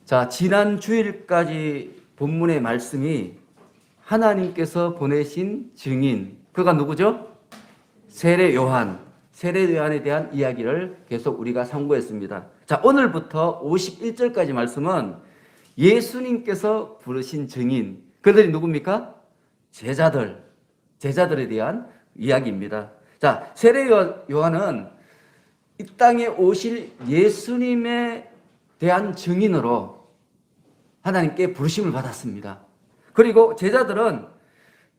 자, 지난 주일까지 본문의 말씀이 하나님께서 보내신 증인, 그가 누구죠? 세례 요한, 세례 요한에 대한 이야기를 계속 우리가 참고했습니다. 자, 오늘부터 51절까지 말씀은 예수님께서 부르신 증인, 그들이 누굽니까? 제자들에 대한 이야기입니다. 자, 세례 요한은 이 땅에 오실 예수님에 대한 증인으로 하나님께 부르심을 받았습니다. 그리고 제자들은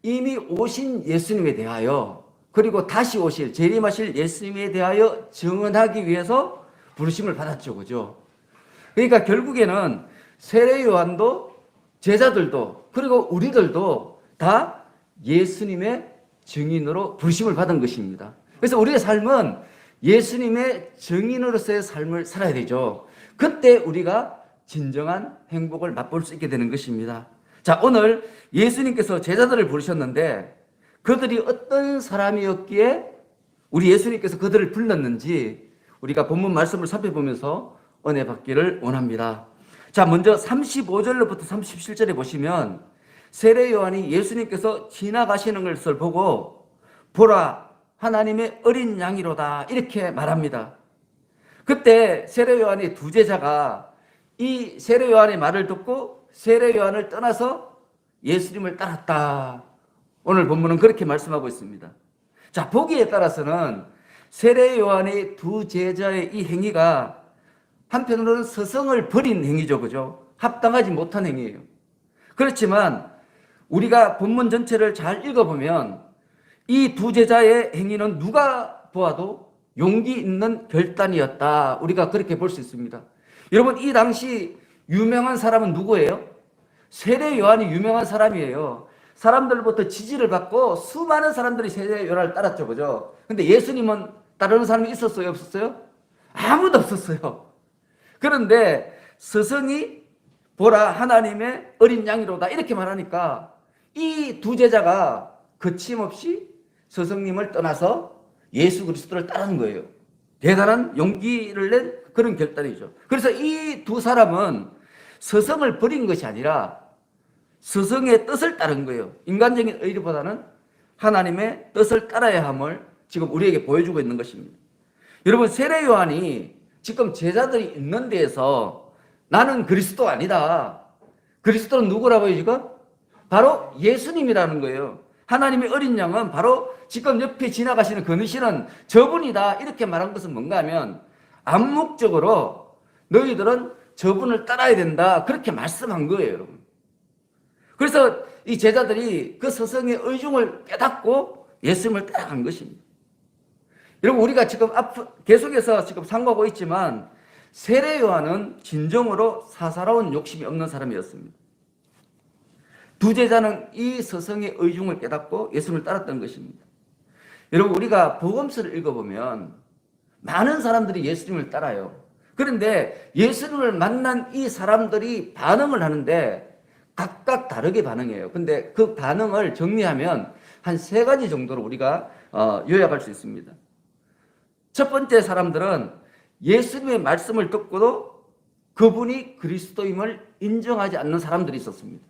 이미 오신 예수님에 대하여, 그리고 다시 오실, 재림하실 예수님에 대하여 증언하기 위해서 부르심을 받았죠. 그죠? 그러니까 결국에는 세례 요한도, 제자들도, 그리고 우리들도 다 예수님의 증인으로 부르심을 받은 것입니다. 그래서 우리의 삶은 예수님의 증인으로서의 삶을 살아야 되죠. 그때 우리가 진정한 행복을 맛볼 수 있게 되는 것입니다. 자, 오늘 예수님께서 제자들을 부르셨는데 그들이 어떤 사람이었기에 우리 예수님께서 그들을 불렀는지 우리가 본문 말씀을 살펴보면서 은혜 받기를 원합니다. 자, 먼저 35절로부터 37절에 보시면 세례 요한이 예수님께서 지나가시는 것을 보고 보라, 하나님의 어린 양이로다, 이렇게 말합니다. 그때 세례 요한의 두 제자가 이 세례 요한의 말을 듣고 세례 요한을 떠나서 예수님을 따랐다. 오늘 본문은 그렇게 말씀하고 있습니다. 자, 보기에 따라서는 세례 요한의 두 제자의 이 행위가 한편으로는 서성을 버린 행위죠. 그죠? 합당하지 못한 행위예요. 그렇지만 우리가 본문 전체를 잘 읽어보면 이 두 제자의 행위는 누가 보아도 용기 있는 결단이었다. 우리가 그렇게 볼 수 있습니다. 여러분, 이 당시 유명한 사람은 누구예요? 세례 요한이 유명한 사람이에요. 사람들로부터 지지를 받고 수많은 사람들이 세례 요한을 따랐죠. 그죠? 근데 예수님은 따르는 사람이 있었어요? 없었어요? 아무도 없었어요. 그런데 스승이 보라, 하나님의 어린 양이로다, 이렇게 말하니까 이 두 제자가 거침없이 스승님을 떠나서 예수 그리스도를 따르는 거예요. 대단한 용기를 낸 그런 결단이죠. 그래서 이 두 사람은 스승을 버린 것이 아니라 스승의 뜻을 따른 거예요. 인간적인 의리보다는 하나님의 뜻을 따라야 함을 지금 우리에게 보여주고 있는 것입니다. 여러분, 세례 요한이 지금 제자들이 있는 데에서 나는 그리스도 아니다, 그리스도는 누구라고요? 지금 바로 예수님이라는 거예요. 하나님의 어린 양은 바로 지금 옆에 지나가시는 거느시는 저분이다, 이렇게 말한 것은 뭔가 하면 암묵적으로 너희들은 저분을 따라야 된다, 그렇게 말씀한 거예요. 여러분. 그래서 이 제자들이 그 스승의 의중을 깨닫고 예수님을 따라간 것입니다. 여러분, 우리가 지금 계속해서 지금 상고하고 있지만 세례 요한은 진정으로 사사로운 욕심이 없는 사람이었습니다. 두 제자는 이 스승의 의중을 깨닫고 예수님을 따랐던 것입니다. 여러분, 우리가 복음서를 읽어보면 많은 사람들이 예수님을 따라요. 그런데 예수님을 만난 이 사람들이 반응을 하는데 각각 다르게 반응해요. 근데 그 반응을 정리하면 한 세 가지 정도로 우리가 요약할 수 있습니다. 첫 번째 사람들은 예수님의 말씀을 듣고도 그분이 그리스도임을 인정하지 않는 사람들이 있었습니다.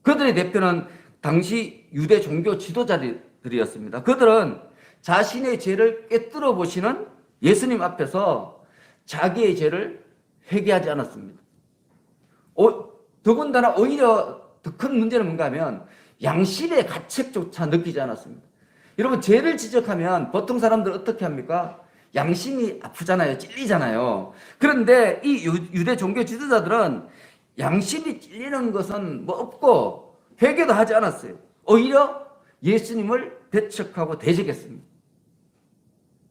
그들의 대표는 당시 유대 종교 지도자들이었습니다. 그들은 자신의 죄를 꿰뚫어 보시는 예수님 앞에서 자기의 죄를 회개하지 않았습니다. 더군다나 오히려 더 큰 문제는 뭔가 하면 양심의 가책조차 느끼지 않았습니다. 여러분, 죄를 지적하면 보통 사람들 어떻게 합니까? 양심이 아프잖아요. 찔리잖아요. 그런데 이 유대 종교 지도자들은 양심이 찔리는 것은 뭐 없고 회개도 하지 않았어요. 오히려 예수님을 배척하고 대적했습니다.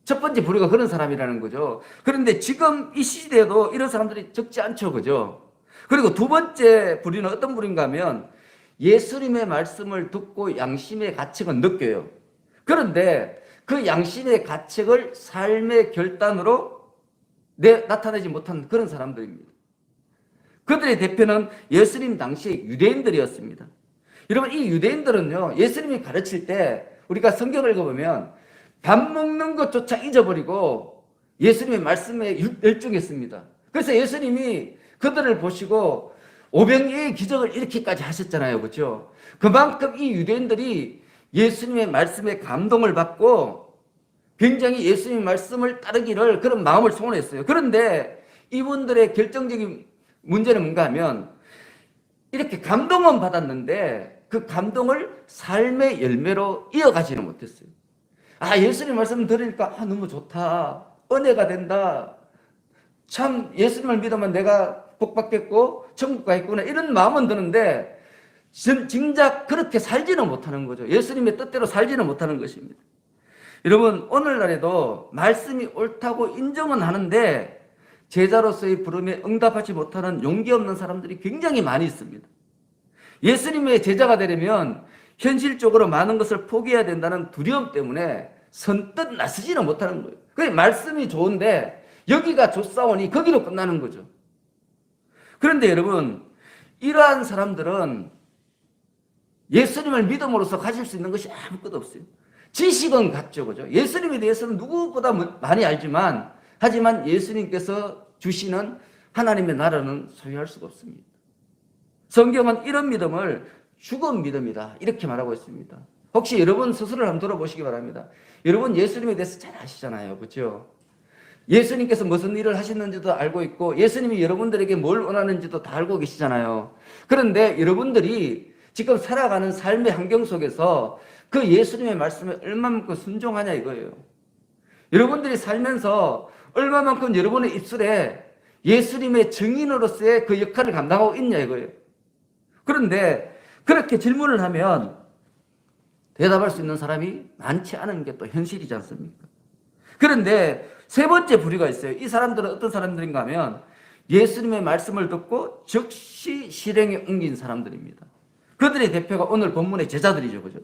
첫 번째 부류가 그런 사람이라는 거죠. 그런데 지금 이 시대에도 이런 사람들이 적지 않죠. 그죠? 그리고 두 번째 부류는 어떤 부류인가 하면 예수님의 말씀을 듣고 양심의 가책은 느껴요. 그런데 그 양심의 가책을 삶의 결단으로 나타내지 못한 그런 사람들입니다. 그들의 대표는 예수님 당시 유대인들이었습니다. 여러분, 이 유대인들은요, 예수님이 가르칠 때 우리가 성경을 읽어보면 밥 먹는 것조차 잊어버리고 예수님의 말씀에 열중했습니다. 그래서 예수님이 그들을 보시고 오병이의 기적을 이렇게까지 하셨잖아요. 그렇죠? 그만큼 이 유대인들이 예수님의 말씀에 감동을 받고 굉장히 예수님의 말씀을 따르기를 그런 마음을 소원했어요. 그런데 이분들의 결정적인 문제는 뭔가 하면 이렇게 감동은 받았는데 그 감동을 삶의 열매로 이어가지는 못했어요. 아, 예수님 말씀 들으니까 너무 좋다. 은혜가 된다. 참 예수님을 믿으면 내가 복받겠고 천국 가겠구나 이런 마음은 드는데 정작 그렇게 살지는 못하는 거죠. 예수님의 뜻대로 살지는 못하는 것입니다. 여러분, 오늘날에도 말씀이 옳다고 인정은 하는데 제자로서의 부름에 응답하지 못하는 용기 없는 사람들이 굉장히 많이 있습니다. 예수님의 제자가 되려면 현실적으로 많은 것을 포기해야 된다는 두려움 때문에 선뜻 나서지는 못하는 거예요. 그 말씀이 좋은데 여기가 좋사오니 거기로 끝나는 거죠. 그런데 여러분, 이러한 사람들은 예수님을 믿음으로써 가질 수 있는 것이 아무것도 없어요. 지식은 같죠, 그죠? 예수님에 대해서는 누구보다 많이 알지만, 하지만 예수님께서 주시는 하나님의 나라는 소유할 수가 없습니다. 성경은 이런 믿음을 죽은 믿음이다 이렇게 말하고 있습니다. 혹시 여러분 스스로를 한번 돌아보시기 바랍니다. 여러분 예수님에 대해서 잘 아시잖아요, 그렇죠? 예수님께서 무슨 일을 하셨는지도 알고 있고 예수님이 여러분들에게 뭘 원하는지도 다 알고 계시잖아요. 그런데 여러분들이 지금 살아가는 삶의 환경 속에서 그 예수님의 말씀에 얼마만큼 순종하냐 이거예요. 여러분들이 살면서 얼마만큼 여러분의 입술에 예수님의 증인으로서의 그 역할을 감당하고 있냐 이거예요. 그런데 그렇게 질문을 하면 대답할 수 있는 사람이 많지 않은 게 또 현실이지 않습니까? 그런데 세 번째 부류가 있어요. 이 사람들은 어떤 사람들인가 하면 예수님의 말씀을 듣고 즉시 실행에 옮긴 사람들입니다. 그들의 대표가 오늘 본문의 제자들이죠, 그죠?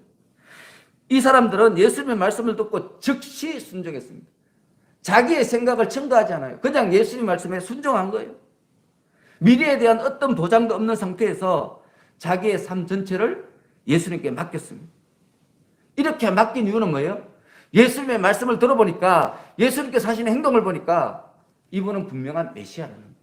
이 사람들은 예수님의 말씀을 듣고 즉시 순종했습니다. 자기의 생각을 첨가하지 않아요. 그냥 예수님 말씀에 순종한 거예요. 미래에 대한 어떤 보장도 없는 상태에서 자기의 삶 전체를 예수님께 맡겼습니다. 이렇게 맡긴 이유는 뭐예요? 예수님의 말씀을 들어보니까 예수님께서 하시는 행동을 보니까 이분은 분명한 메시아라는 거예요.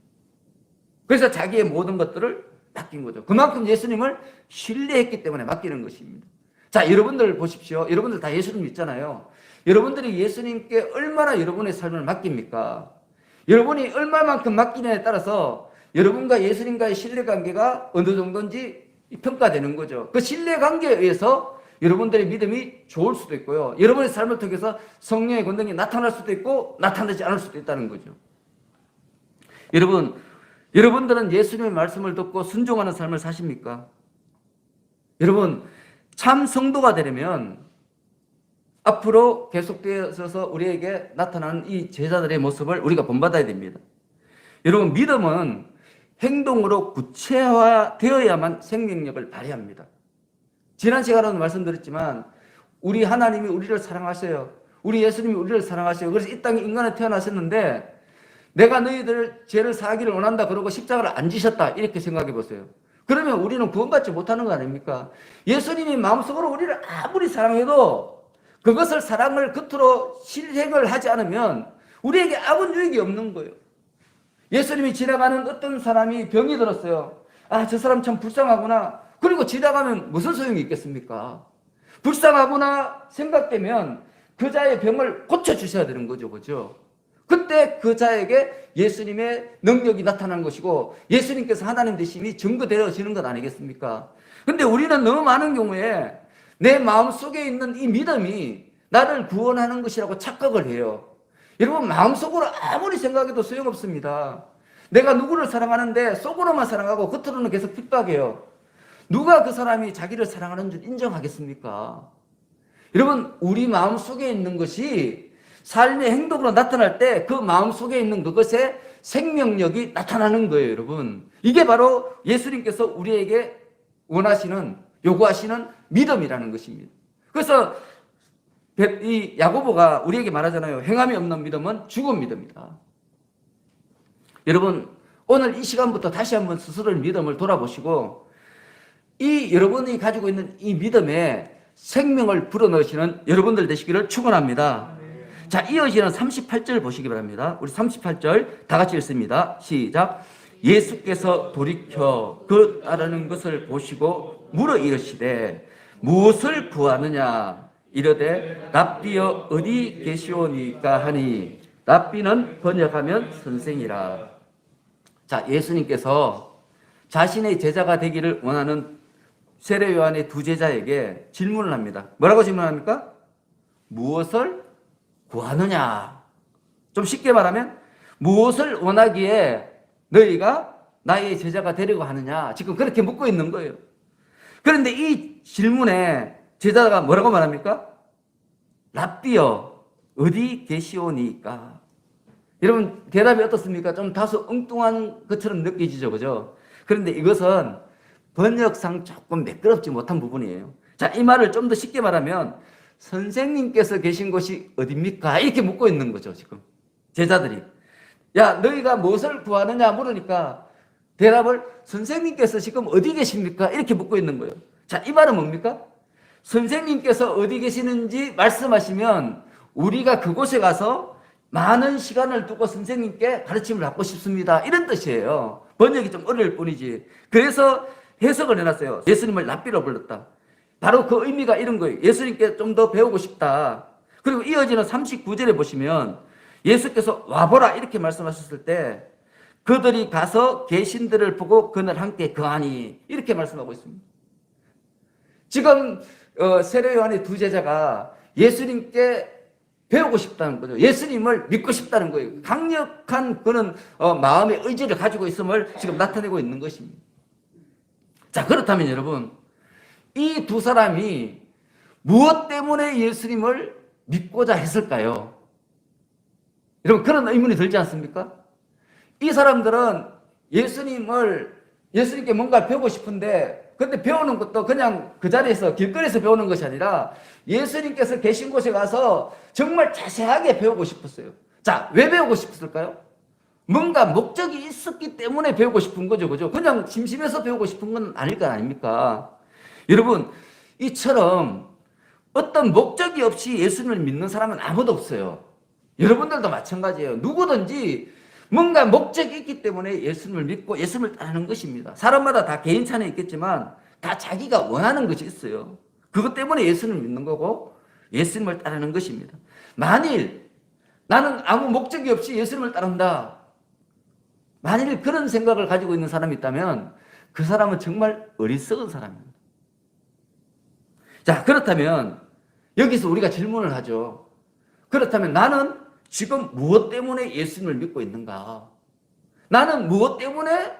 그래서 자기의 모든 것들을 맡긴 거죠. 그만큼 예수님을 신뢰했기 때문에 맡기는 것입니다. 자, 여러분들 보십시오. 여러분들 다 예수님 믿잖아요. 여러분들이 예수님께 얼마나 여러분의 삶을 맡깁니까? 여러분이 얼마만큼 맡기냐에 따라서 여러분과 예수님과의 신뢰관계가 어느 정도인지 평가되는 거죠. 그 신뢰관계에 의해서 여러분들의 믿음이 좋을 수도 있고요. 여러분의 삶을 통해서 성령의 권능이 나타날 수도 있고 나타나지 않을 수도 있다는 거죠. 여러분들은 예수님의 말씀을 듣고 순종하는 삶을 사십니까? 여러분, 참 성도가 되려면 앞으로 계속되어서 우리에게 나타나는 이 제자들의 모습을 우리가 본받아야 됩니다. 여러분, 믿음은 행동으로 구체화되어야만 생명력을 발휘합니다. 지난 시간에도 말씀드렸지만 우리 하나님이 우리를 사랑하셔요. 우리 예수님이 우리를 사랑하셔요. 그래서 이 땅에 인간에 태어나셨는데 내가 너희들 죄를 사하기를 원한다 그러고 십자가를 안 지셨다 이렇게 생각해 보세요. 그러면 우리는 구원받지 못하는 거 아닙니까? 예수님이 마음속으로 우리를 아무리 사랑해도 그것을 사랑을 겉으로 실행을 하지 않으면 우리에게 아무 유익이 없는 거예요. 예수님이 지나가는 어떤 사람이 병이 들었어요. 아, 저 사람 참 불쌍하구나. 그리고 지나가면 무슨 소용이 있겠습니까? 불쌍하구나 생각되면 그 자의 병을 고쳐주셔야 되는 거죠. 그죠? 그때 그 자에게 예수님의 능력이 나타난 것이고 예수님께서 하나님 되심이 증거되어지는 것 아니겠습니까? 근데 우리는 너무 많은 경우에 내 마음속에 있는 이 믿음이 나를 구원하는 것이라고 착각을 해요. 여러분, 마음속으로 아무리 생각해도 소용없습니다. 내가 누구를 사랑하는데 속으로만 사랑하고 겉으로는 계속 핍박해요. 누가 그 사람이 자기를 사랑하는 줄 인정하겠습니까? 여러분, 우리 마음속에 있는 것이 삶의 행동으로 나타날 때 그 마음속에 있는 그것의 생명력이 나타나는 거예요, 여러분. 이게 바로 예수님께서 우리에게 원하시는, 요구하시는 믿음이라는 것입니다. 그래서 이 야고보가 우리에게 말하잖아요. 행함이 없는 믿음은 죽은 믿음이다. 여러분, 오늘 이 시간부터 다시 한번 스스로의 믿음을 돌아보시고 이 여러분이 가지고 있는 이 믿음에 생명을 불어넣으시는 여러분들 되시기를 축원합니다. 자, 이어지는 38절 보시기 바랍니다. 우리 38절 다 같이 읽습니다. 시작. 예수께서 돌이켜 그 따르는 것을 보시고 물어 이르시되 무엇을 구하느냐 이르되 랍비여 어디 계시오니까 하니 랍비는 번역하면 선생이라. 자, 예수님께서 자신의 제자가 되기를 원하는 세례 요한의 두 제자에게 질문을 합니다. 뭐라고 질문합니까? 무엇을 구하느냐? 좀 쉽게 말하면 무엇을 원하기에 너희가 나의 제자가 되려고 하느냐? 지금 그렇게 묻고 있는 거예요. 그런데 이 질문에 제자가 뭐라고 말합니까? 랍비여 어디 계시오니까? 여러분 대답이 어떻습니까? 좀 다소 엉뚱한 것처럼 느껴지죠, 그죠? 그런데 이것은 번역상 조금 매끄럽지 못한 부분이에요. 자, 이 말을 좀 더 쉽게 말하면 선생님께서 계신 곳이 어디입니까? 이렇게 묻고 있는 거죠, 지금. 제자들이. 야, 너희가 무엇을 구하느냐 물으니까 대답을 선생님께서 지금 어디 계십니까? 이렇게 묻고 있는 거예요. 자, 이 말은 뭡니까? 선생님께서 어디 계시는지 말씀하시면 우리가 그곳에 가서 많은 시간을 두고 선생님께 가르침을 받고 싶습니다. 이런 뜻이에요. 번역이 좀 어려울 뿐이지. 그래서 해석을 해놨어요. 예수님을 랍비로 불렀다. 바로 그 의미가 이런 거예요. 예수님께 좀 더 배우고 싶다. 그리고 이어지는 39절에 보시면 예수께서 와보라 이렇게 말씀하셨을 때 그들이 가서 계신들을 보고 그날 함께 거하니 이렇게 말씀하고 있습니다. 지금 세례 요한의 두 제자가 예수님께 배우고 싶다는 거죠. 예수님을 믿고 싶다는 거예요. 강력한 그런 마음의 의지를 가지고 있음을 지금 나타내고 있는 것입니다. 자, 그렇다면 여러분 이 두 사람이 무엇 때문에 예수님을 믿고자 했을까요? 여러분 그런 의문이 들지 않습니까? 이 사람들은 예수님께 뭔가 배우고 싶은데 근데 배우는 것도 그냥 그 자리에서 길거리에서 배우는 것이 아니라 예수님께서 계신 곳에 가서 정말 자세하게 배우고 싶었어요. 자, 왜 배우고 싶었을까요? 뭔가 목적이 있었기 때문에 배우고 싶은 거죠, 그죠? 그냥 심심해서 배우고 싶은 건 아닐 거 아닙니까? 여러분, 이처럼 어떤 목적이 없이 예수님을 믿는 사람은 아무도 없어요. 여러분들도 마찬가지예요. 누구든지 뭔가 목적이 있기 때문에 예수님을 믿고 예수님을 따르는 것입니다. 사람마다 다 개인차는 있겠지만 다 자기가 원하는 것이 있어요. 그것 때문에 예수님을 믿는 거고 예수님을 따르는 것입니다. 만일 나는 아무 목적이 없이 예수님을 따른다. 만일 그런 생각을 가지고 있는 사람이 있다면 그 사람은 정말 어리석은 사람입니다. 자, 그렇다면 여기서 우리가 질문을 하죠. 그렇다면 나는 지금 무엇 때문에 예수님을 믿고 있는가? 나는 무엇 때문에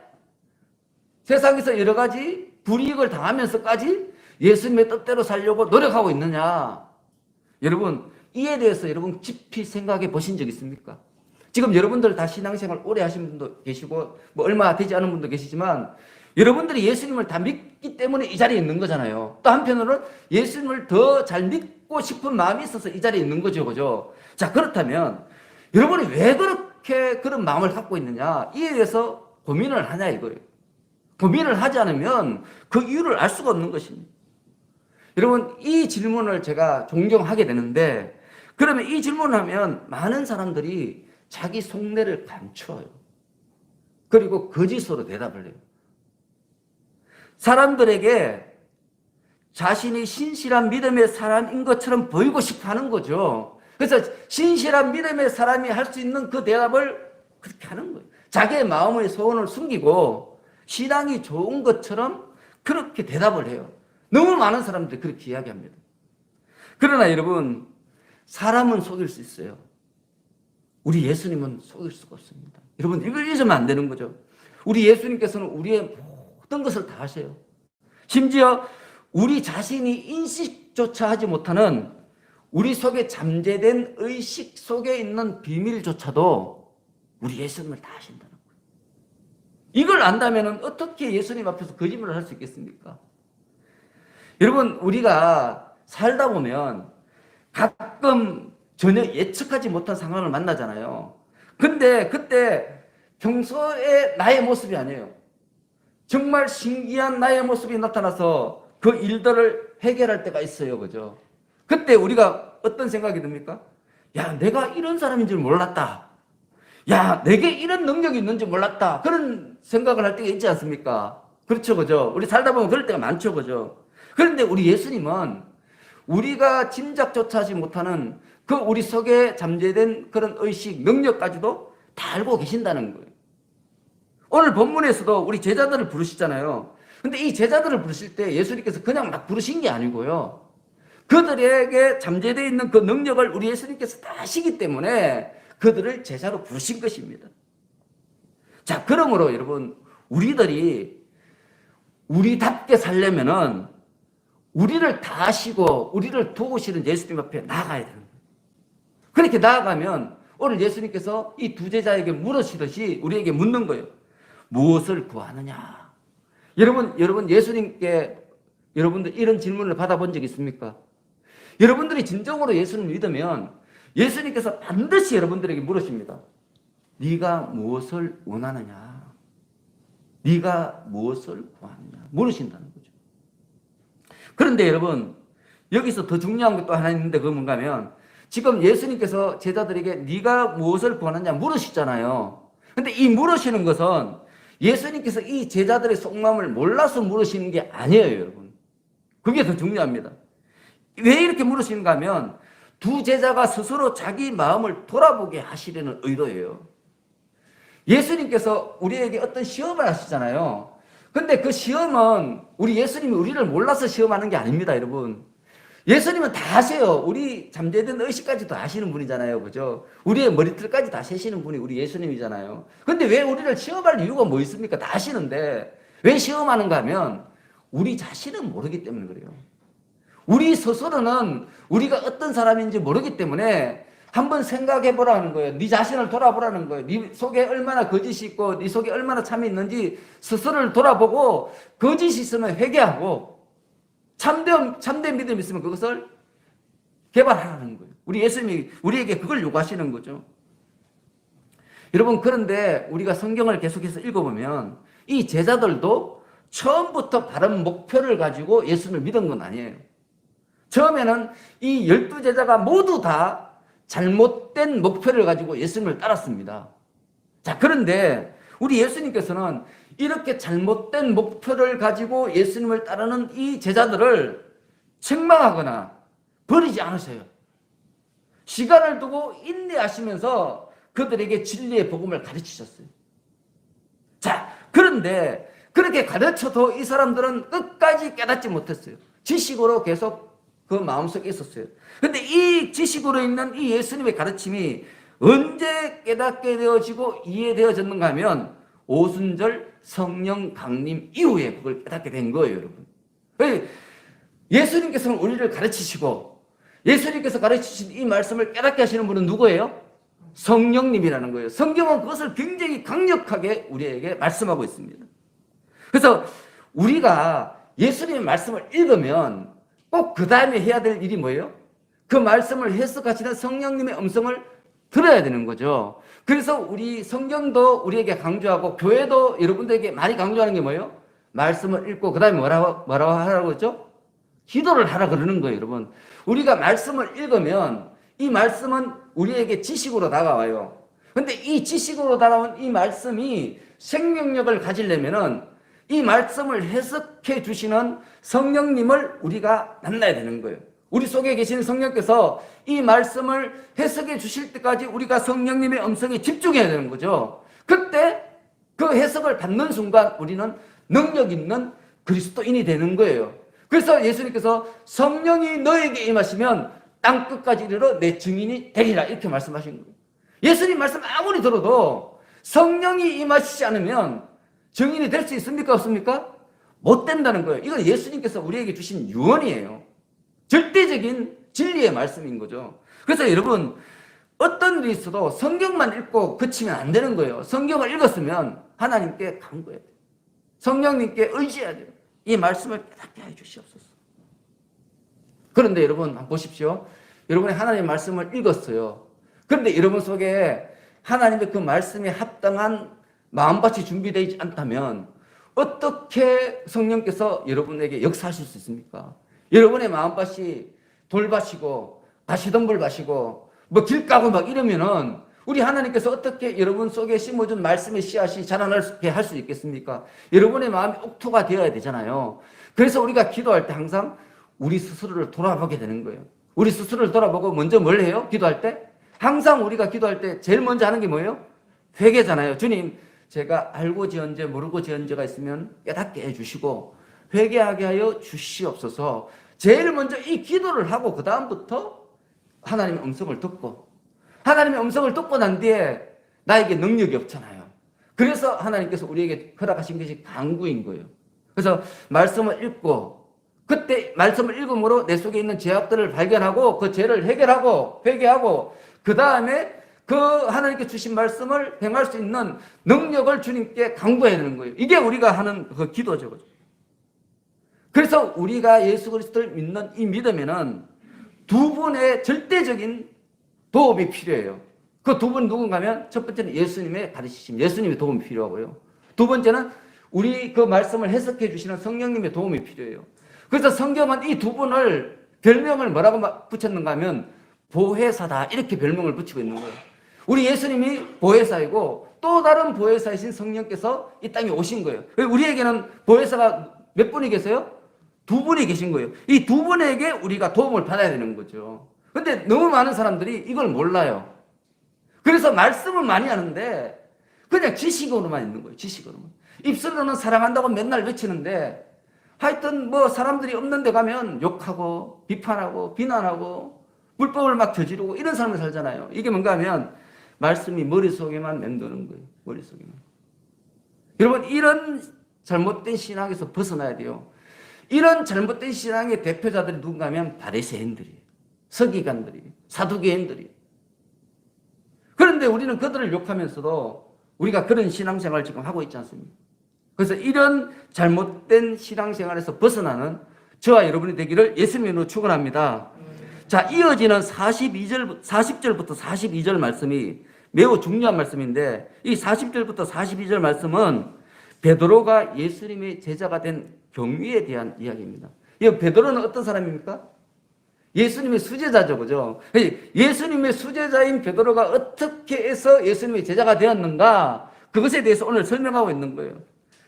세상에서 여러 가지 불이익을 당하면서까지 예수님의 뜻대로 살려고 노력하고 있느냐? 여러분, 이에 대해서 여러분 깊이 생각해 보신 적 있습니까? 지금 여러분들 다 신앙생활 오래 하신 분도 계시고 뭐 얼마 되지 않은 분도 계시지만 여러분들이 예수님을 다 믿기 때문에 이 자리에 있는 거잖아요. 또 한편으로는 예수님을 더 잘 믿고 싶은 마음이 있어서 이 자리에 있는 거죠, 그죠? 자, 그렇다면 여러분이 왜 그렇게 그런 마음을 갖고 있느냐? 이에 대해서 고민을 하냐 이거예요. 고민을 하지 않으면 그 이유를 알 수가 없는 것입니다. 여러분, 이 질문을 제가 종종 하게 되는데 그러면 이 질문을 하면 많은 사람들이 자기 속내를 감춰요. 그리고 거짓으로 대답을 해요. 사람들에게 자신이 신실한 믿음의 사람인 것처럼 보이고 싶어 하는 거죠. 그래서 신실한 믿음의 사람이 할 수 있는 그 대답을 그렇게 하는 거예요. 자기의 마음의 소원을 숨기고 신앙이 좋은 것처럼 그렇게 대답을 해요. 너무 많은 사람들이 그렇게 이야기합니다. 그러나 여러분, 사람은 속일 수 있어요. 우리 예수님은 속일 수가 없습니다. 여러분, 이걸 잊으면 안 되는 거죠. 우리 예수님께서는 우리의 모든 것을 다 하세요. 심지어 우리 자신이 인식조차 하지 못하는 우리 속에 잠재된 의식 속에 있는 비밀조차도 우리 예수님을 다 하신다는 거예요. 이걸 안다면 어떻게 예수님 앞에서 거짓말을 할 수 있겠습니까? 여러분, 우리가 살다 보면 가끔 전혀 예측하지 못한 상황을 만나잖아요. 근데 그때 평소에 나의 모습이 아니에요. 정말 신기한 나의 모습이 나타나서 그 일들을 해결할 때가 있어요. 그죠? 그때 우리가 어떤 생각이 듭니까? 야, 내가 이런 사람인 줄 몰랐다. 야, 내게 이런 능력이 있는지 몰랐다. 그런 생각을 할 때가 있지 않습니까? 그렇죠, 그죠? 우리 살다 보면 그럴 때가 많죠, 그죠? 그런데 우리 예수님은 우리가 짐작조차 하지 못하는 그 우리 속에 잠재된 그런 의식, 능력까지도 다 알고 계신다는 거예요. 오늘 본문에서도 우리 제자들을 부르시잖아요. 근데 이 제자들을 부르실 때 예수님께서 그냥 막 부르신 게 아니고요. 그들에게 잠재되어 있는 그 능력을 우리 예수님께서 다 아시기 때문에 그들을 제자로 부르신 것입니다. 자, 그러므로 여러분, 우리들이 우리답게 살려면은 우리를 다 아시고 우리를 도우시는 예수님 앞에 나아가야 되는 거예요. 그렇게 나아가면 오늘 예수님께서 이 두 제자에게 물으시듯이 우리에게 묻는 거예요. 무엇을 구하느냐? 여러분 예수님께 여러분들 이런 질문을 받아본 적 있습니까? 여러분들이 진정으로 예수를 믿으면 예수님께서 반드시 여러분들에게 물으십니다. 네가 무엇을 원하느냐? 네가 무엇을 구하느냐? 물으신다는 거죠. 그런데 여러분, 여기서 더 중요한 것도 하나 있는데 그건 뭔가 하면 지금 예수님께서 제자들에게 네가 무엇을 구하느냐 물으시잖아요. 근데 이 물으시는 것은 예수님께서 이 제자들의 속마음을 몰라서 물으시는 게 아니에요, 여러분. 그게 더 중요합니다. 왜 이렇게 물으시는가 하면 두 제자가 스스로 자기 마음을 돌아보게 하시려는 의도예요. 예수님께서 우리에게 어떤 시험을 하시잖아요. 근데 그 시험은 우리 예수님이 우리를 몰라서 시험하는 게 아닙니다, 여러분. 예수님은 다 아세요. 우리 잠재된 의식까지도 아시는 분이잖아요. 그죠? 우리의 머리털까지 다 세시는 분이 우리 예수님이잖아요. 근데 왜 우리를 시험할 이유가 뭐 있습니까? 다 아시는데 왜 시험하는가 하면 우리 자신은 모르기 때문에 그래요. 우리 스스로는 우리가 어떤 사람인지 모르기 때문에 한번 생각해 보라는 거예요. 네 자신을 돌아보라는 거예요. 네 속에 얼마나 거짓이 있고 네 속에 얼마나 참이 있는지 스스로를 돌아보고 거짓이 있으면 회개하고 참된 믿음이 있으면 그것을 개발하라는 거예요. 우리 예수님이 우리에게 그걸 요구하시는 거죠. 여러분, 그런데 우리가 성경을 계속해서 읽어보면 이 제자들도 처음부터 바른 목표를 가지고 예수님을 믿은 건 아니에요. 처음에는 이 12제자가 모두 다 잘못된 목표를 가지고 예수님을 따랐습니다. 자, 그런데 우리 예수님께서는 이렇게 잘못된 목표를 가지고 예수님을 따르는 이 제자들을 책망하거나 버리지 않으세요. 시간을 두고 인내하시면서 그들에게 진리의 복음을 가르치셨어요. 자, 그런데 그렇게 가르쳐도 이 사람들은 끝까지 깨닫지 못했어요. 지식으로 계속 그 마음속에 있었어요. 근데 이 지식으로 있는 이 예수님의 가르침이 언제 깨닫게 되어지고 이해되어졌는가 하면 오순절 성령 강림 이후에 그걸 깨닫게 된 거예요, 여러분. 예수님께서는 우리를 가르치시고 예수님께서 가르치신 이 말씀을 깨닫게 하시는 분은 누구예요? 성령님이라는 거예요. 성경은 그것을 굉장히 강력하게 우리에게 말씀하고 있습니다. 그래서 우리가 예수님의 말씀을 읽으면 꼭 그 다음에 해야 될 일이 뭐예요? 그 말씀을 해석하시는 성령님의 음성을 들어야 되는 거죠. 그래서 우리 성경도 우리에게 강조하고 교회도 여러분들에게 많이 강조하는 게 뭐예요? 말씀을 읽고 그 다음에 뭐라고 하라고 했죠? 기도를 하라 그러는 거예요, 여러분. 우리가 말씀을 읽으면 이 말씀은 우리에게 지식으로 다가와요. 근데 이 지식으로 다가온 이 말씀이 생명력을 가지려면은 이 말씀을 해석해 주시는 성령님을 우리가 만나야 되는 거예요. 우리 속에 계신 성령께서 이 말씀을 해석해 주실 때까지 우리가 성령님의 음성에 집중해야 되는 거죠. 그때 그 해석을 받는 순간 우리는 능력 있는 그리스도인이 되는 거예요. 그래서 예수님께서 성령이 너에게 임하시면 땅 끝까지 이르러 내 증인이 되리라 이렇게 말씀하신 거예요. 예수님 말씀 아무리 들어도 성령이 임하시지 않으면 증인이 될 수 있습니까? 없습니까? 못 된다는 거예요. 이건 예수님께서 우리에게 주신 유언이에요. 절대적인 진리의 말씀인 거죠. 그래서 여러분, 어떤 일이 있어도 성경만 읽고 그치면 안 되는 거예요. 성경을 읽었으면 하나님께 간구해야 돼요. 성령님께 의지해야 돼요. 이 말씀을 깨닫게 해 주시옵소서. 그런데 여러분 한번 보십시오. 여러분이 하나님의 말씀을 읽었어요. 그런데 여러분 속에 하나님의 그 말씀에 합당한 마음밭이 준비되지 않다면 어떻게 성령께서 여러분에게 역사하실 수 있습니까? 여러분의 마음밭이 돌밭이고 가시덤불밭이고 뭐 길 까고 막 이러면은 우리 하나님께서 어떻게 여러분 속에 심어준 말씀의 씨앗이 자라나게 할 수 있겠습니까? 여러분의 마음이 옥토가 되어야 되잖아요. 그래서 우리가 기도할 때 항상 우리 스스로를 돌아보게 되는 거예요. 우리 스스로를 돌아보고 먼저 뭘 해요? 기도할 때? 항상 우리가 기도할 때 제일 먼저 하는 게 뭐예요? 회개잖아요. 주님, 제가 알고 지은 죄, 모르고 지은 죄가 있으면 깨닫게 해주시고 회개하게 하여 주시옵소서. 제일 먼저 이 기도를 하고 그 다음부터 하나님의 음성을 듣고, 하나님의 음성을 듣고 난 뒤에 나에게 능력이 없잖아요. 그래서 하나님께서 우리에게 허락하신 것이 강구인 거예요. 그래서 말씀을 읽고, 그때 말씀을 읽음으로 내 속에 있는 죄악들을 발견하고 그 죄를 해결하고 회개하고, 그 다음에 그 하나님께 주신 말씀을 행할 수 있는 능력을 주님께 강구해야 되는 거예요. 이게 우리가 하는 그 기도죠. 그래서 우리가 예수 그리스도를 믿는 이 믿음에는 두 분의 절대적인 도움이 필요해요. 그 두 분 누군가 하면 첫 번째는 예수님의 가르치심, 예수님의 도움이 필요하고요. 두 번째는 우리 그 말씀을 해석해 주시는 성령님의 도움이 필요해요. 그래서 성경은 이 두 분을 별명을 뭐라고 붙였는가 하면 보혜사다, 이렇게 별명을 붙이고 있는 거예요. 우리 예수님이 보혜사이고 또 다른 보혜사이신 성령께서 이 땅에 오신 거예요. 우리에게는 보혜사가 몇 분이 계세요? 두 분이 계신 거예요. 이 두 분에게 우리가 도움을 받아야 되는 거죠. 근데 너무 많은 사람들이 이걸 몰라요. 그래서 말씀은 많이 하는데 그냥 지식으로만 있는 거예요. 지식으로만. 입술로는 사랑한다고 맨날 외치는데 하여튼 뭐 사람들이 없는 데 가면 욕하고 비판하고 비난하고 불법을 막 저지르고 이런 삶을 살잖아요. 이게 뭔가 하면 말씀이 머릿속에만 맴도는 거예요. 머릿속에만. 여러분, 이런 잘못된 신앙에서 벗어나야 돼요. 이런 잘못된 신앙의 대표자들이 누군가 하면 바리새인들이에요. 서기관들이에요. 사두개인들이에요. 그런데 우리는 그들을 욕하면서도 우리가 그런 신앙생활을 지금 하고 있지 않습니까? 그래서 이런 잘못된 신앙생활에서 벗어나는 저와 여러분이 되기를 예수님으로 축원합니다. 자, 이어지는 40절부터 42절 말씀이 매우 중요한 말씀인데, 이 40절부터 42절 말씀은 베드로가 예수님의 제자가 된 경위에 대한 이야기입니다. 이 베드로는 어떤 사람입니까? 예수님의 수제자죠, 그죠? 예수님의 수제자인 베드로가 어떻게 해서 예수님의 제자가 되었는가, 그것에 대해서 오늘 설명하고 있는 거예요.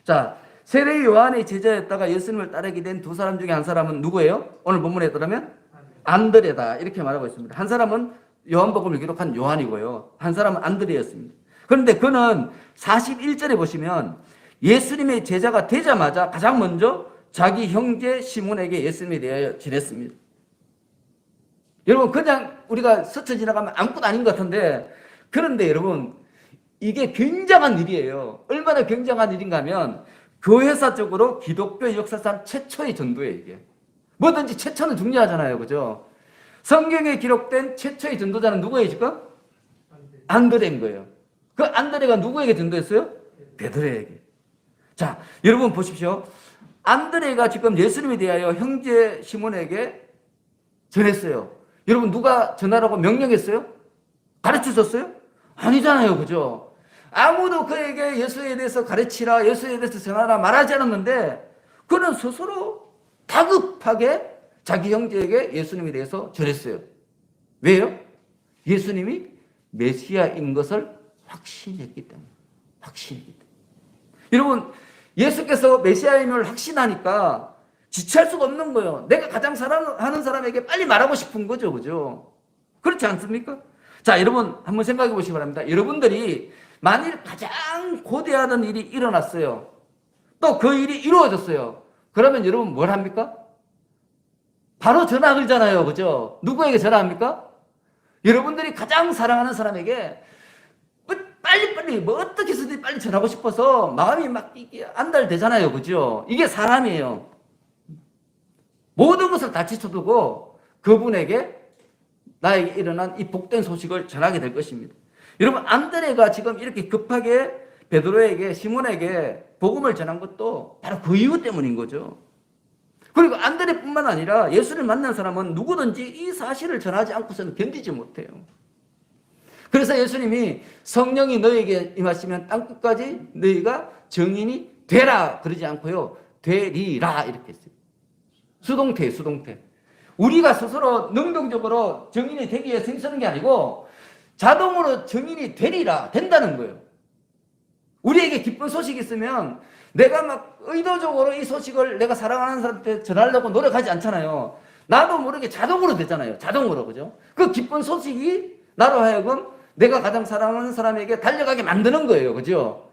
자, 세례 요한의 제자였다가 예수님을 따르게 된 두 사람 중에 한 사람은 누구예요? 오늘 본문에 따르면 안드레다, 이렇게 말하고 있습니다. 한 사람은 요한복음을 기록한 요한이고요, 한 사람은 안드레였습니다. 그런데 그는 41절에 보시면 예수님의 제자가 되자마자 가장 먼저 자기 형제 시몬에게 예수님에 대하여 전했습니다. 여러분, 그냥 우리가 스쳐 지나가면 아무것도 아닌 것 같은데, 그런데 여러분, 이게 굉장한 일이에요. 얼마나 굉장한 일인가 하면 교회사적으로 기독교 역사상 최초의 전도예요. 이게 뭐든지 최초는 중요하잖아요, 그죠? 성경에 기록된 최초의 전도자는 누구예요 지금? 안드레인 거예요. 그 안드레가 누구에게 전도했어요? 베드로에게. 자, 여러분 보십시오. 안드레가 지금 예수님에 대하여 형제 시몬에게 전했어요. 여러분, 누가 전하라고 명령했어요? 가르쳐줬어요? 아니잖아요, 그죠? 아무도 그에게 예수에 대해서 가르치라, 예수에 대해서 전하라 말하지 않았는데 그는 스스로 다급하게 자기 형제에게 예수님에 대해서 전했어요. 왜요? 예수님이 메시아인 것을 확신했기 때문에. 확신했기 때문에. 여러분, 예수께서 메시아임을 확신하니까 지체할 수가 없는 거예요. 내가 가장 사랑하는 사람에게 빨리 말하고 싶은 거죠, 그죠? 그렇지 않습니까? 자, 여러분 한번 생각해 보시기 바랍니다. 여러분들이 만일 가장 고대하던 일이 일어났어요. 또 그 일이 이루어졌어요. 그러면 여러분 뭘 합니까? 바로 전화 걸잖아요, 그죠? 누구에게 전화합니까? 여러분들이 가장 사랑하는 사람에게 빨리 뭐 어떻게 해서든 빨리 전하고 싶어서 마음이 막 이게 안달되잖아요, 그죠? 이게 사람이에요. 모든 것을 다 지쳐두고 그분에게 나에게 일어난 이 복된 소식을 전하게 될 것입니다. 여러분, 안드레가 지금 이렇게 급하게 베드로에게, 시몬에게 복음을 전한 것도 바로 그 이유 때문인 거죠. 그리고 안드레뿐만 아니라 예수를 만난 사람은 누구든지 이 사실을 전하지 않고서는 견디지 못해요. 그래서 예수님이 성령이 너에게 임하시면 땅끝까지 너희가 증인이 되라 그러지 않고요, 되리라 이렇게 했어요. 수동태. 우리가 스스로 능동적으로 증인이 되기 위해서 힘쓰는 게 아니고 자동으로 증인이 되리라, 된다는 거예요. 우리에게 기쁜 소식이 있으면 내가 막 의도적으로 이 소식을 내가 사랑하는 사람한테 전하려고 노력하지 않잖아요. 나도 모르게 자동으로 되잖아요. 자동으로, 그죠? 그 기쁜 소식이 나로 하여금 내가 가장 사랑하는 사람에게 달려가게 만드는 거예요. 그죠?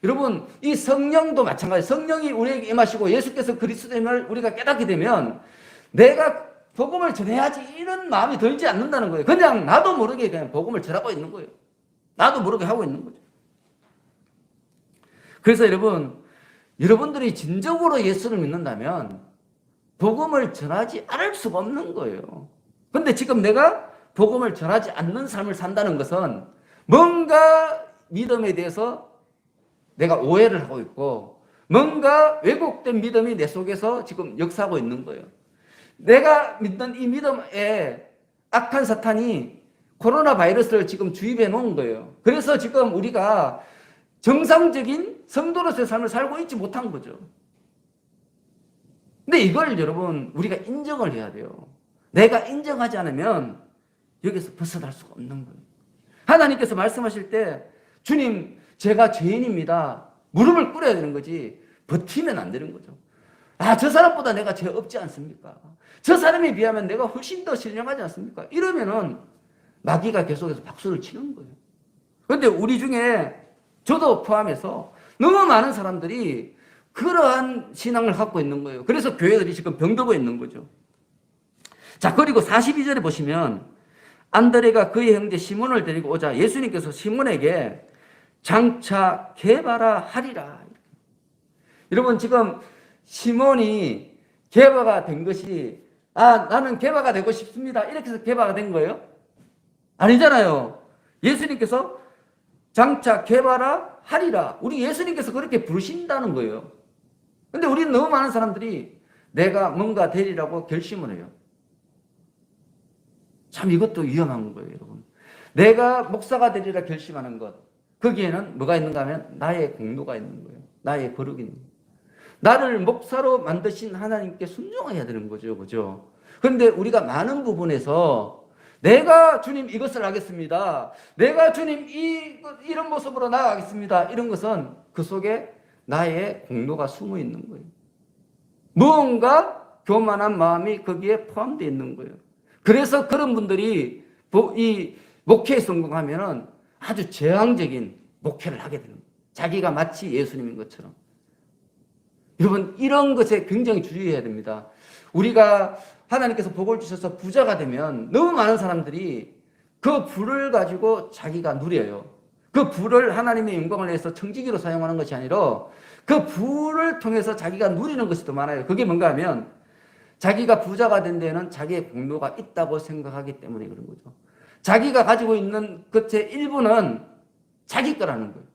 여러분, 이 성령도 마찬가지. 성령이 우리에게 임하시고 예수께서 그리스도임을 우리가 깨닫게 되면 내가 복음을 전해야지 이런 마음이 들지 않는다는 거예요. 그냥 나도 모르게 그냥 복음을 전하고 있는 거예요. 나도 모르게 하고 있는 거죠. 그래서 여러분들이 진정으로 예수를 믿는다면 복음을 전하지 않을 수가 없는 거예요. 근데 지금 내가 복음을 전하지 않는 삶을 산다는 것은 뭔가 믿음에 대해서 내가 오해를 하고 있고 뭔가 왜곡된 믿음이 내 속에서 지금 역사하고 있는 거예요. 내가 믿는 이 믿음에 악한 사탄이 코로나 바이러스를 지금 주입해 놓은 거예요. 그래서 지금 우리가 정상적인 성도로서의 삶을 살고 있지 못한 거죠. 근데 이걸 여러분 우리가 인정을 해야 돼요. 내가 인정하지 않으면 여기서 벗어날 수가 없는 거예요. 하나님께서 말씀하실 때 주님 제가 죄인입니다. 무릎을 꿇어야 되는 거지 버티면 안 되는 거죠. 아, 저 사람보다 내가 죄 없지 않습니까? 저 사람에 비하면 내가 훨씬 더 신령하지 않습니까? 이러면은 마귀가 계속해서 박수를 치는 거예요. 그런데 우리 중에 저도 포함해서 너무 많은 사람들이 그러한 신앙을 갖고 있는 거예요. 그래서 교회들이 지금 병들고 있는 거죠. 자, 그리고 42절에 보시면 안드레가 그의 형제 시몬을 데리고 오자 예수님께서 시몬에게 장차 개바라 하리라. 여러분 지금 시몬이 개바가 된 것이 나는 개바가 되고 싶습니다. 이렇게 해서 개바가 된 거예요? 아니잖아요. 예수님께서 장차 개바라 하리라. 우리 예수님께서 그렇게 부르신다는 거예요. 근데 우리는 너무 많은 사람들이 내가 뭔가 되리라고 결심을 해요. 참 이것도 위험한 거예요, 여러분. 내가 목사가 되리라 결심하는 것. 거기에는 뭐가 있는가 하면 나의 공로가 있는 거예요. 나의 거룩이 있는 거예요. 나를 목사로 만드신 하나님께 순종해야 되는 거죠. 그죠? 그런데 우리가 많은 부분에서 내가 주님 이것을 하겠습니다. 내가 주님 이런 모습으로 나아가겠습니다. 이런 것은 그 속에 나의 공로가 숨어 있는 거예요. 무언가 교만한 마음이 거기에 포함되어 있는 거예요. 그래서 그런 분들이 이 목회에 성공하면은 아주 제왕적인 목회를 하게 되는 거예요. 자기가 마치 예수님인 것처럼. 여러분 이런 것에 굉장히 주의해야 됩니다. 우리가 하나님께서 복을 주셔서 부자가 되면 너무 많은 사람들이 그 부를 가지고 자기가 누려요. 그 부를 하나님의 영광을 위해서 청지기로 사용하는 것이 아니라 그 부를 통해서 자기가 누리는 것이 더 많아요. 그게 뭔가 하면 자기가 부자가 된 데에는 자기의 공로가 있다고 생각하기 때문에 그런 거죠. 자기가 가지고 있는 것의 일부는 자기 거라는 거예요.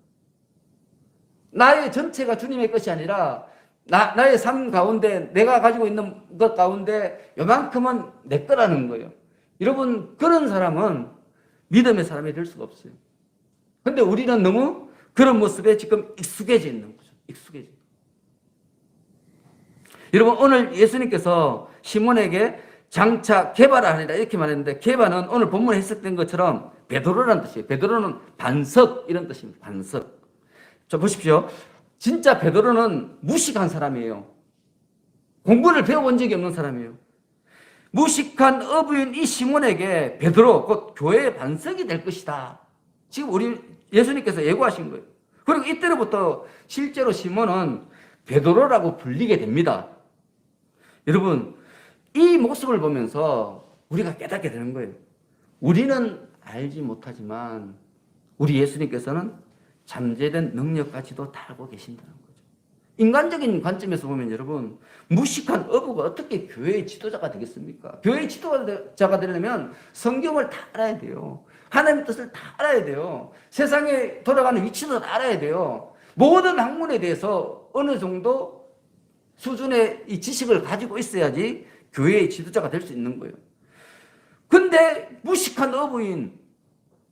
나의 전체가 주님의 것이 아니라 나의 삶 가운데 내가 가지고 있는 것 가운데 요만큼은 내 거라는 거예요. 여러분 그런 사람은 믿음의 사람이 될 수가 없어요. 근데 우리는 너무 그런 모습에 지금 익숙해져 있는 거죠. 익숙해져. 여러분 오늘 예수님께서 시몬에게 장차 개바라 하리라 이렇게 말했는데 개바는 오늘 본문에 해석된 것처럼 베드로라는 뜻이에요. 베드로는 반석 이런 뜻입니다. 반석. 자 보십시오. 진짜 베드로는 무식한 사람이에요. 공부를 배워본 적이 없는 사람이에요. 무식한 어부인 이 시몬에게 베드로 곧 교회의 반석이 될 것이다. 지금 우리 예수님께서 예고하신 거예요. 그리고 이때로부터 실제로 시몬은 베드로라고 불리게 됩니다. 여러분 이 모습을 보면서 우리가 깨닫게 되는 거예요. 우리는 알지 못하지만 우리 예수님께서는 잠재된 능력까지도 다 알고 계신다는 거죠. 인간적인 관점에서 보면 여러분 무식한 어부가 어떻게 교회의 지도자가 되겠습니까? 교회의 지도자가 되려면 성경을 다 알아야 돼요. 하나님의 뜻을 다 알아야 돼요. 세상에 돌아가는 위치도 다 알아야 돼요. 모든 학문에 대해서 어느 정도 수준의 이 지식을 가지고 있어야지 교회의 지도자가 될 수 있는 거예요. 근데 무식한 어부인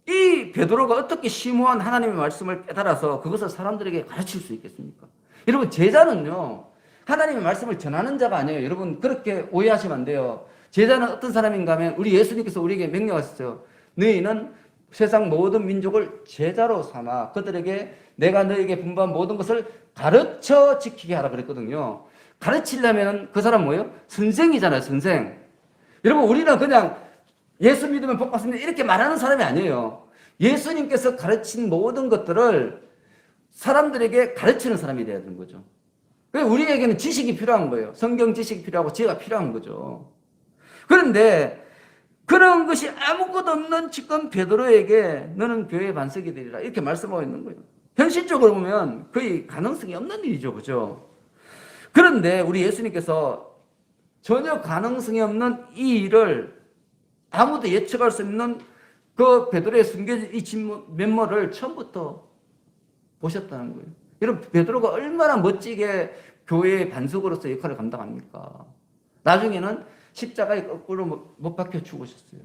이 베드로가 어떻게 심오한 하나님의 말씀을 깨달아서 그것을 사람들에게 가르칠 수 있겠습니까? 여러분 제자는요 하나님의 말씀을 전하는 자가 아니에요. 여러분 그렇게 오해하시면 안 돼요. 제자는 어떤 사람인가 하면 우리 예수님께서 우리에게 명령하셨어요. 너희는 세상 모든 민족을 제자로 삼아 그들에게 내가 너에게 분부한 모든 것을 가르쳐 지키게 하라 그랬거든요. 가르치려면 그 사람 뭐예요? 선생이잖아요, 선생. 여러분, 우리는 그냥 예수 믿으면 복 받습니다 이렇게 말하는 사람이 아니에요. 예수님께서 가르친 모든 것들을 사람들에게 가르치는 사람이 돼야 되는 거죠. 우리에게는 지식이 필요한 거예요. 성경 지식이 필요하고 지혜가 필요한 거죠. 그런데 그런 것이 아무것도 없는 지금 베드로에게 너는 교회의 반석이 되리라 이렇게 말씀하고 있는 거예요. 현실적으로 보면 거의 가능성이 없는 일이죠. 그죠? 그런데 우리 예수님께서 전혀 가능성이 없는 이 일을 아무도 예측할 수 없는 그 베드로의 숨겨진 이 면모를 처음부터 보셨다는 거예요. 여러분, 베드로가 얼마나 멋지게 교회의 반석으로서 역할을 감당합니까? 나중에는 십자가에 거꾸로 못 박혀 죽으셨어요.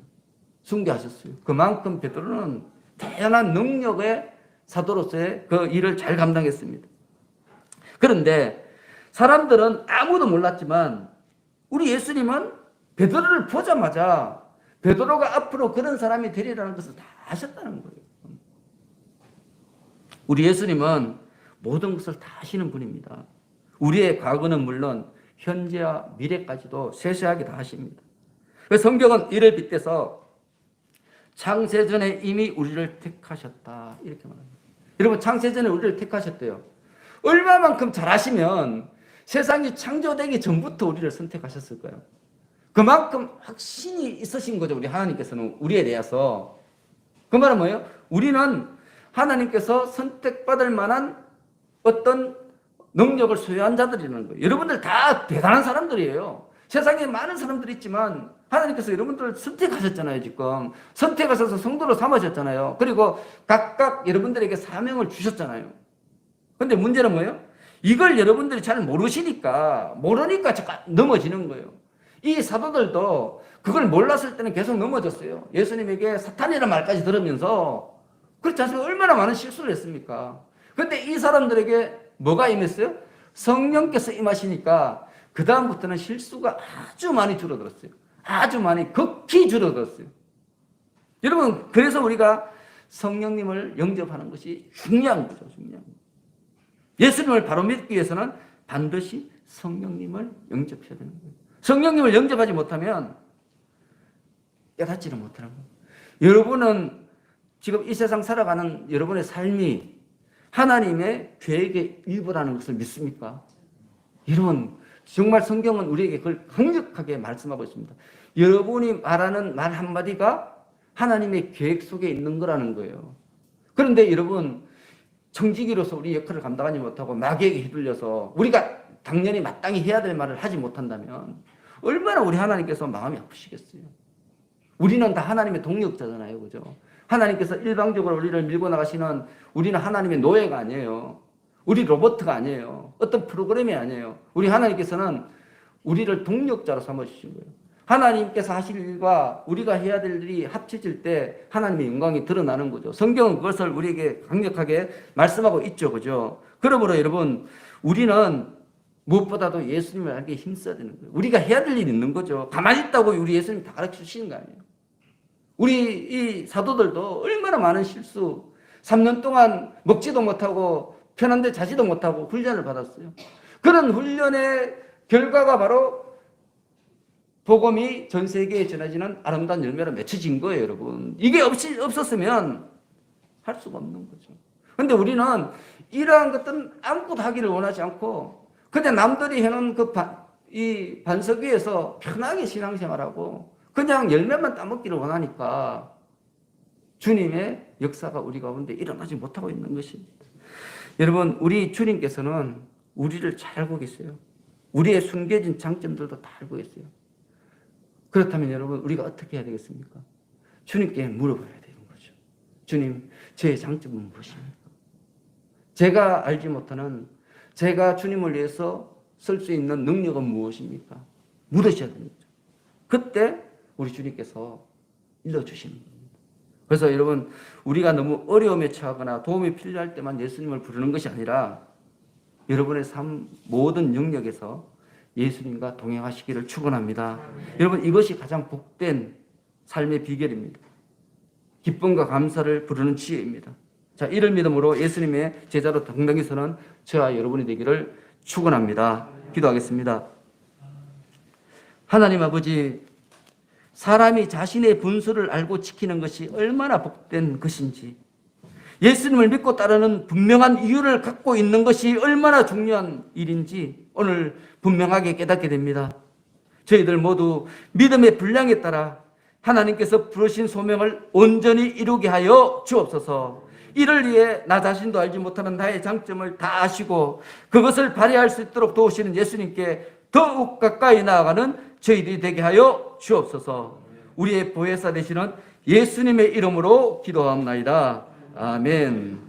순교하셨어요. 그만큼 베드로는 대단한 능력의 사도로서의 그 일을 잘 감당했습니다. 그런데 사람들은 아무도 몰랐지만 우리 예수님은 베드로를 보자마자 베드로가 앞으로 그런 사람이 되리라는 것을 다 아셨다는 거예요. 우리 예수님은 모든 것을 다 아시는 분입니다. 우리의 과거는 물론 현재와 미래까지도 세세하게 다 아십니다. 성경은 이를 빗대서 창세전에 이미 우리를 택하셨다 이렇게 말합니다. 여러분, 창세전에 우리를 택하셨대요. 얼마만큼 잘 아시면 세상이 창조되기 전부터 우리를 선택하셨을까요? 그만큼 확신이 있으신 거죠. 우리 하나님께서는 우리에 대해서. 그 말은 뭐예요? 우리는 하나님께서 선택받을 만한 어떤 능력을 소유한 자들이라는 거예요. 여러분들 다 대단한 사람들이에요. 세상에 많은 사람들이 있지만 하나님께서 여러분들을 선택하셨잖아요. 지금 선택하셔서 성도로 삼으셨잖아요. 그리고 각각 여러분들에게 사명을 주셨잖아요. 그런데 문제는 뭐예요? 이걸 여러분들이 잘 모르니까 넘어지는 거예요. 이 사도들도 그걸 몰랐을 때는 계속 넘어졌어요. 예수님에게 사탄이라는 말까지 들으면서. 그렇지 않습니까? 얼마나 많은 실수를 했습니까? 그런데 이 사람들에게 뭐가 임했어요? 성령께서 임하시니까 그 다음부터는 실수가 아주 많이 줄어들었어요. 아주 많이, 극히 줄어들었어요. 여러분, 그래서 우리가 성령님을 영접하는 것이 중요한 거죠. 중요한 거죠. 예수님을 바로 믿기 위해서는 반드시 성령님을 영접해야 되는 거예요. 성령님을 영접하지 못하면 깨닫지를 못하는 거예요. 여러분은 지금 이 세상 살아가는 여러분의 삶이 하나님의 계획의 일부라는 것을 믿습니까? 여러분, 정말 성경은 우리에게 그걸 강력하게 말씀하고 있습니다. 여러분이 말하는 말 한마디가 하나님의 계획 속에 있는 거라는 거예요. 그런데 여러분, 청지기로서 우리 역할을 감당하지 못하고 마귀에게 휘둘려서 우리가 당연히 마땅히 해야 될 말을 하지 못한다면 얼마나 우리 하나님께서 마음이 아프시겠어요. 우리는 다 하나님의 동력자잖아요. 그죠? 하나님께서 일방적으로 우리를 밀고 나가시는, 우리는 하나님의 노예가 아니에요. 우리 로봇가 아니에요. 어떤 프로그램이 아니에요. 우리 하나님께서는 우리를 동력자로 삼아주신 거예요. 하나님께서 하실 일과 우리가 해야 될 일이 합쳐질 때 하나님의 영광이 드러나는 거죠. 성경은 그것을 우리에게 강력하게 말씀하고 있죠. 그죠? 그러므로 여러분, 우리는 무엇보다도 예수님을 알기에 힘써야 되는 거예요. 우리가 해야 될 일이 있는 거죠. 가만히 있다고 우리 예수님 다 가르쳐 주시는 거 아니에요. 우리 이 사도들도 얼마나 많은 실수, 3년 동안 먹지도 못하고 편한 데 자지도 못하고 훈련을 받았어요. 그런 훈련의 결과가 바로 복음이 전 세계에 전해지는 아름다운 열매로 맺혀진 거예요, 여러분. 이게 없었으면 할 수가 없는 거죠. 그런데 우리는 이러한 것들은 아무것도 하기를 원하지 않고 그냥 남들이 해놓은 이 반석 위에서 편하게 신앙생활하고 그냥 열매만 따먹기를 원하니까 주님의 역사가 우리 가운데 일어나지 못하고 있는 것입니다. 여러분, 우리 주님께서는 우리를 잘 알고 계세요. 우리의 숨겨진 장점들도 다 알고 계세요. 그렇다면 여러분, 우리가 어떻게 해야 되겠습니까? 주님께 물어봐야 되는 거죠. 주님, 제 장점은 무엇입니까? 제가 알지 못하는, 제가 주님을 위해서 쓸 수 있는 능력은 무엇입니까? 물으셔야 됩니다. 그때 우리 주님께서 일러주시는 겁니다. 그래서 여러분, 우리가 너무 어려움에 처하거나 도움이 필요할 때만 예수님을 부르는 것이 아니라 여러분의 삶 모든 영역에서 예수님과 동행하시기를 축원합니다. 여러분, 이것이 가장 복된 삶의 비결입니다. 기쁨과 감사를 부르는 지혜입니다. 자, 이를 믿음으로 예수님의 제자로 당당히 서는 저와 여러분이 되기를 축원합니다. 기도하겠습니다. 하나님 아버지, 사람이 자신의 분수를 알고 지키는 것이 얼마나 복된 것인지, 예수님을 믿고 따르는 분명한 이유를 갖고 있는 것이 얼마나 중요한 일인지 오늘 분명하게 깨닫게 됩니다. 저희들 모두 믿음의 분량에 따라 하나님께서 부르신 소명을 온전히 이루게 하여 주옵소서. 이를 위해 나 자신도 알지 못하는 나의 장점을 다 아시고 그것을 발휘할 수 있도록 도우시는 예수님께 더욱 가까이 나아가는 저희들이 되게 하여 주옵소서. 우리의 보혜사 되시는 예수님의 이름으로 기도하옵나이다. 아멘.